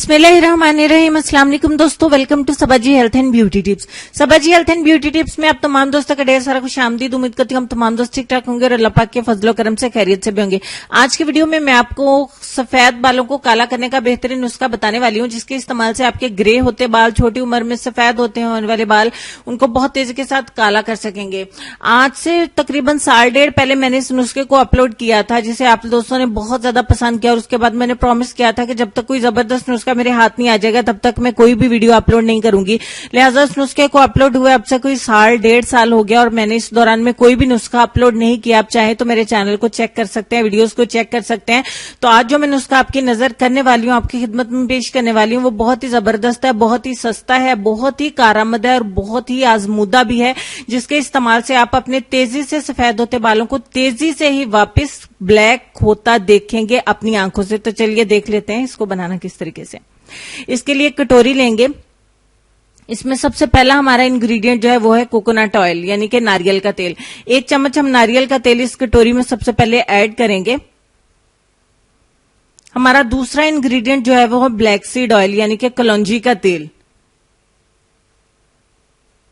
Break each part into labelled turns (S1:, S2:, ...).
S1: बिस्मिल्लाहिर्रहमानिर्रहीम। अस्सलाम वालेकुम दोस्तों, welcome to Sabaji health and beauty tips. Sabaji health and beauty tips में आप तमाम दोस्तों का ढेर सारा खुश आमदीद। उम्मीद करती हूँ हम तमाम दोस्त ठीक ठाक होंगे और अल्लाह पाक के फजलो करम से खैरियत से भी होंगे। आज की वीडियो में मैं आपको सफेद बालों को काला करने का बेहतरीन नुस्खा बताने वाली हूँ, जिसके इस्तेमाल से आपके ग्रे होते बाल, छोटी उम्र में सफेद होते होने वाले बाल, उनको बहुत तेजी के साथ काला कर सकेंगे। आज से तकरीबन साल डेढ़ पहले मैंने इस नुस्खे को अपलोड किया था, जिसे आप दोस्तों ने बहुत ज्यादा पसंद किया और उसके बाद मैंने प्रॉमिस किया था कि जब तक कोई जबरदस्त नुस्खा मेरे हाथ नहीं आ जाएगा तब तक मैं कोई भी वीडियो अपलोड नहीं करूंगी। लिहाजा इस नुस्खे को अपलोड हुए अब से कोई साल डेढ़ साल हो गया और मैंने इस दौरान में कोई भी नुस्खा अपलोड नहीं किया। आप चाहें तो मेरे चैनल को चेक कर सकते हैं, वीडियोस को चेक कर सकते हैं। तो आज जो मैं नुस्खा आपकी नजर करने वाली हूं, आपकी खिदमत में पेश करने वाली हूं, वो बहुत ही जबरदस्त है, बहुत ही सस्ता है, बहुत ही कारआमद है और बहुत ही आजमूदा भी है, जिसके इस्तेमाल से आप अपने तेजी से सफेद होते बालों को तेजी से ही वापस ब्लैक होता देखेंगे अपनी आंखों से। तो चलिए देख लेते हैं इसको बनाना किस तरीके से। इसके लिए एक कटोरी लेंगे। इसमें सबसे पहला हमारा इंग्रेडिएंट जो है वो है कोकोनट ऑयल, यानी कि नारियल का तेल। 1 चम्मच हम नारियल का तेल इस कटोरी में सबसे पहले ऐड करेंगे। हमारा दूसरा इंग्रेडिएंट जो है वो है ब्लैक सीड ऑयल, यानी कि कलौंजी का तेल,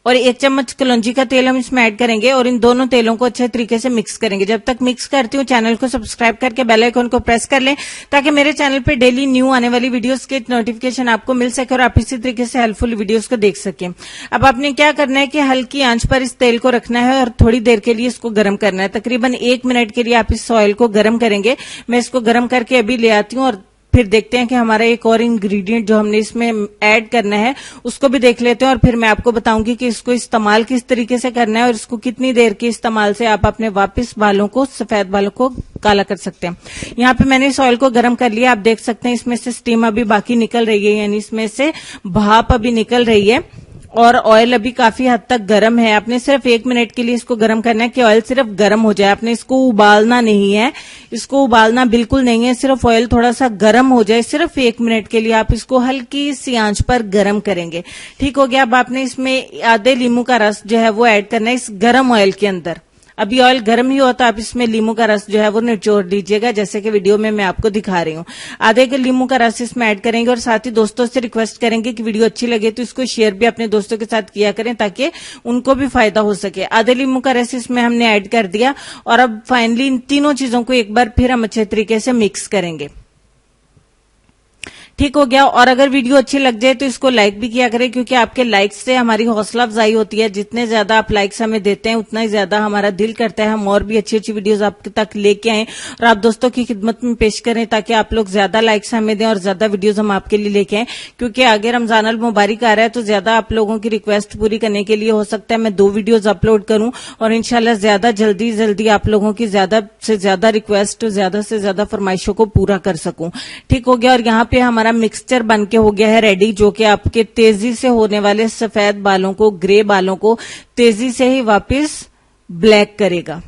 S1: और 1 चम्मच कलौंजी का तेल हम इसमें ऐड करेंगे और इन दोनों तेलों को अच्छे तरीके से मिक्स करेंगे। जब तक मिक्स करती हूँ चैनल को सब्सक्राइब करके बेल आइकन को प्रेस कर लें, ताकि मेरे चैनल पे डेली न्यू आने वाली वीडियोस के नोटिफिकेशन आपको मिल सके और आप इसी तरीके से हेल्पफुल वीडियोस को देख सकें। अब आपने क्या करना है कि हल्की आंच पर इस तेल को रखना है और थोड़ी देर के लिए इसको गर्म करना है। तकरीबन 1 मिनट के लिए आप इस ऑयल को गर्म करेंगे। मैं इसको गर्म करके अभी ले आती हूँ और फिर देखते हैं कि हमारा एक और इंग्रेडिएंट जो हमने इसमें ऐड करना है उसको भी देख लेते हैं और फिर मैं आपको बताऊंगी कि इसको इस्तेमाल किस तरीके से करना है और इसको कितनी देर के इस्तेमाल से आप अपने वापस बालों को, सफेद बालों को काला कर सकते हैं। यहाँ पे मैंने इस ऑयल को गर्म कर लिया। आप देख सकते हैं इसमें से स्टीम अभी बाकी निकल रही है, यानी इसमें से भाप अभी निकल रही है और ऑयल अभी काफी हद तक गर्म है। आपने सिर्फ 1 मिनट के लिए इसको गर्म करना है कि ऑयल सिर्फ गर्म हो जाए। आपने इसको उबालना नहीं है, इसको उबालना बिल्कुल नहीं है, सिर्फ ऑयल थोड़ा सा गर्म हो जाए। सिर्फ 1 मिनट के लिए आप इसको हल्की सी आंच पर गर्म करेंगे। ठीक हो गया। अब आपने इसमें आधे लींबू का रस जो है वो ऐड करना है इस गर्म ऑयल के अंदर। अभी ऑयल गर्म ही होता है, आप इसमें लींबू का रस जो है वो निचोड़ लीजिएगा, जैसे कि वीडियो में मैं आपको दिखा रही हूँ। आधे के लींबू का रस इसमें ऐड करेंगे और साथ ही दोस्तों से रिक्वेस्ट करेंगे कि वीडियो अच्छी लगे तो इसको शेयर भी अपने दोस्तों के साथ किया करें, ताकि उनको भी फायदा हो सके। आधे लींबू का रस इसमें हमने ऐड कर दिया और अब फाइनली इन तीनों चीजों को एक बार फिर हम अच्छे तरीके से मिक्स करेंगे। ठीक हो गया। और अगर वीडियो अच्छी लग जाए तो इसको लाइक भी किया करें, क्योंकि आपके लाइक्स से हमारी हौसला अफजाई होती है। जितने ज्यादा आप लाइक्स हमें देते हैं उतना ही ज्यादा हमारा दिल करता है हम और भी अच्छी अच्छी वीडियोस आप तक लेके आए और आप दोस्तों की खिदमत में पेश करें, ताकि आप लोग ज्यादा लाइक्स हमें दें और ज्यादा वीडियोस हम आपके लिए लेके आए। क्योंकि आगे रमजान अल मुबारक आ रहा है, तो ज्यादा आप लोगों की रिक्वेस्ट पूरी करने के लिए हो सकता है मैं 2 वीडियोज अपलोड करूं और इंशाल्लाह ज्यादा जल्दी आप लोगों की ज्यादा से ज्यादा रिक्वेस्ट, ज्यादा से ज्यादा फरमाइशों को पूरा कर सकूं। ठीक हो गया। और यहाँ पे हमारा मिक्सचर बन के हो गया है रेडी, जो कि आपके तेजी से होने वाले सफेद बालों को, ग्रे बालों को तेजी से ही वापस ब्लैक करेगा।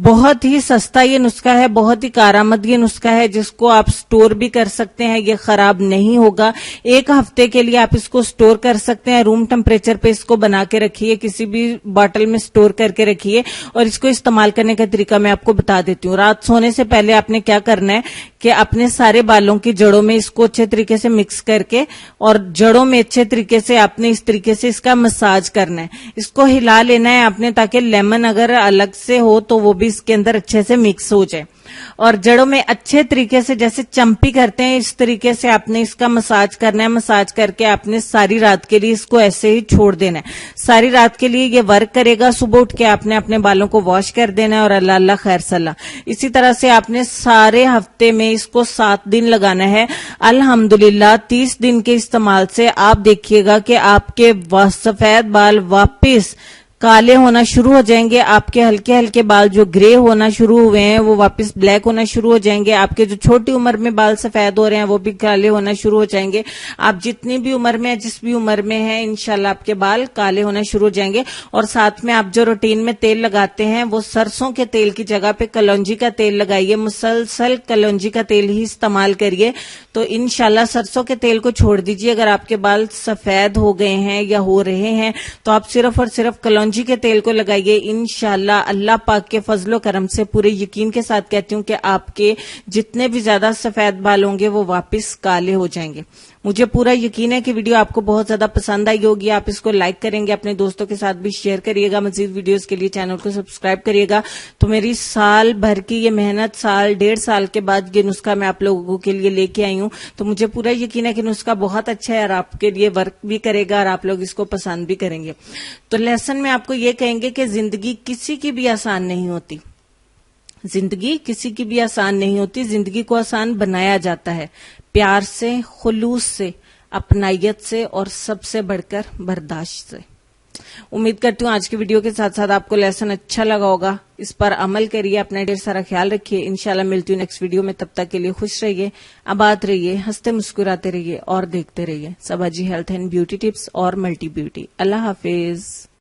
S1: बहुत ही सस्ता ये नुस्खा है, बहुत ही कारआमद ये नुस्खा है, जिसको आप स्टोर भी कर सकते हैं, ये खराब नहीं होगा। 1 हफ्ते के लिए आप इसको स्टोर कर सकते हैं। रूम टेम्परेचर पे इसको बना के रखिए, किसी भी बॉटल में स्टोर करके रखिए और इसको इस्तेमाल करने का तरीका मैं आपको बता देती हूँ। रात सोने से पहले आपने क्या करना है कि अपने सारे बालों की जड़ों में इसको अच्छे तरीके से मिक्स करके और जड़ों में अच्छे तरीके से आपने इस तरीके से इसका मसाज करना है। इसको हिला लेना है आपने, ताकि लेमन अगर अलग से हो तो वो भी इसके अंदर अच्छे से मिक्स हो जाए। और जड़ों में अच्छे तरीके से जैसे चंपी करते हैं इस तरीके से आपने इसका मसाज करना है। मसाज करके आपने सारी रात के लिए इसको ऐसे ही छोड़ देना है। सारी रात के लिए ये वर्क करेगा। सुबह उठ के आपने अपने बालों को वॉश कर देना है और अल्लाह अल्लाह खैर सल्ला। इसी तरह से आपने सारे हफ्ते में इसको 7 दिन लगाना है। अल्हम्दुलिल्लाह 30 दिन के इस्तेमाल से आप देखिएगा कि आपके सफेद बाल वापस काले होना शुरू हो जाएंगे। आपके हल्के हल्के बाल जो ग्रे होना शुरू हुए हैं वो वापस ब्लैक होना शुरू हो जाएंगे। आपके जो छोटी उम्र में बाल सफेद हो रहे हैं वो भी काले होना शुरू हो जाएंगे। आप जितनी भी उम्र में, जिस भी उम्र में हैं, इंशाल्लाह आपके बाल काले होना शुरू हो जाएंगे। और साथ में आप जो रूटीन में तेल लगाते हैं वो सरसों के तेल की जगह पे कलौंजी का तेल लगाइए। मुसलसल कलौंजी का तेल ही इस्तेमाल करिए, तो इंशाल्लाह सरसों के तेल को छोड़ दीजिए। अगर आपके बाल सफेद हो गए हैं या हो रहे हैं तो आप सिर्फ और सिर्फ कलौंजी के तेल को लगाइए। इंशाल्लाह अल्लाह पाक के फजलो करम से पूरे यकीन के साथ कहती हूं कि आपके जितने भी ज्यादा सफेद बाल होंगे वो वापस काले हो जाएंगे। مجھے پورا یقین ہے کہ ویڈیو آپ کو بہت زیادہ پسند آئی ہوگی. آپ اس کو لائک کریں گے, اپنے دوستوں کے ساتھ بھی شیئر کریے گا. مزید ویڈیوز کے لیے چینل کو سبسکرائب کریے گا. تو میری سال بھر کی یہ محنت, سال 1.5 سال کے بعد یہ نسخہ میں آپ لوگوں کے لیے لے کے آئی ہوں. تو مجھے پورا یقین ہے کہ نسخہ بہت اچھا ہے اور آپ کے لیے ورک بھی کرے گا اور آپ لوگ اس کو پسند بھی کریں گے. تو لیسن میں آپ کو یہ کہیں گے کہ زندگی کسی کی بھی آسان نہیں ہوتی. زندگی کسی کی بھی آسان نہیں ہوتی. زندگی کو آسان بنایا جاتا ہے پیار سے, خلوص سے, اپنائیت سے اور سب سے بڑھ کر برداشت سے. امید کرتی ہوں آج کی ویڈیو کے ساتھ ساتھ آپ کو لیسن اچھا لگا ہوگا. اس پر عمل کریے, اپنا ڈھیر سارا خیال رکھیے. انشاءاللہ ملتی ہوں نیکسٹ ویڈیو میں. تب تک کے لیے خوش رہیے, آباد رہیے, ہنستے مسکراتے رہیے اور دیکھتے رہیے سبا جی ہیلتھ اینڈ بیوٹی ٹپس اور ملٹی بیوٹی. اللہ حافظ.